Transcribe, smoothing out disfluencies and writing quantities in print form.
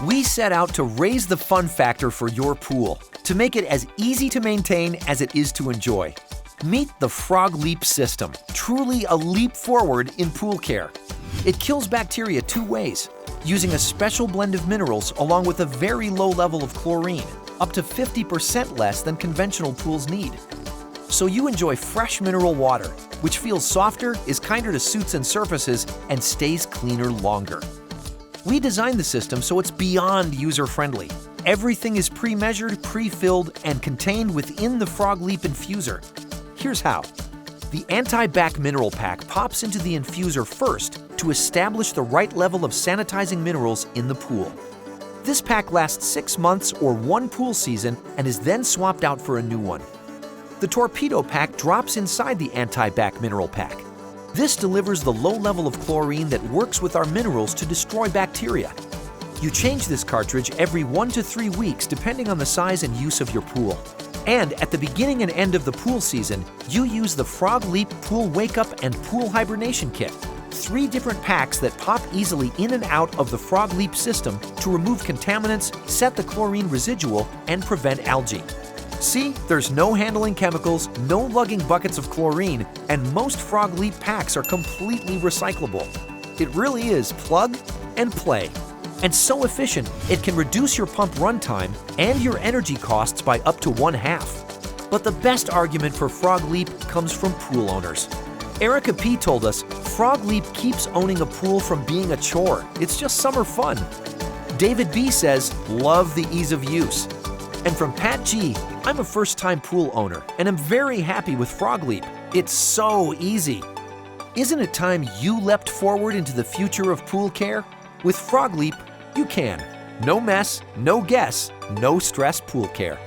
We set out to raise the fun factor for your pool, to make it as easy to maintain as it is to enjoy. Meet the Frog Leap system, truly a leap forward in pool care. It kills bacteria 2 ways, using a special blend of minerals along with a very low level of chlorine, up to 50% less than conventional pools need. So you enjoy fresh mineral water, which feels softer, is kinder to suits and surfaces, and stays cleaner longer. We designed the system so it's beyond user-friendly. Everything is pre-measured, pre-filled, and contained within the Frog Leap infuser. Here's how. The Anti-Bac Mineral Pack pops into the infuser first to establish the right level of sanitizing minerals in the pool. This pack lasts 6 months or 1 pool season and is then swapped out for a new one. The Torpedo Pack drops inside the Anti-Bac Mineral Pack. This delivers the low level of chlorine that works with our minerals to destroy bacteria. You change this cartridge every 1 to 3 weeks depending on the size and use of your pool. And at the beginning and end of the pool season, you use the Frog Leap Pool Wake Up and Pool Hibernation Kit, 3 different packs that pop easily in and out of the Frog Leap system to remove contaminants, set the chlorine residual, and prevent algae. See, there's no handling chemicals, no lugging buckets of chlorine, and most Frog Leap packs are completely recyclable. It really is plug and play. And so efficient, it can reduce your pump runtime and your energy costs by up to 1/2. But the best argument for Frog Leap comes from pool owners. Erica P. told us, Frog Leap keeps owning a pool from being a chore. It's just summer fun. David B. says, love the ease of use. And from Pat G., I'm a first-time pool owner, and I'm very happy with Frog Leap. It's so easy. Isn't it time you leapt forward into the future of pool care? With Frog Leap, you can. No mess, no guess, no stress pool care.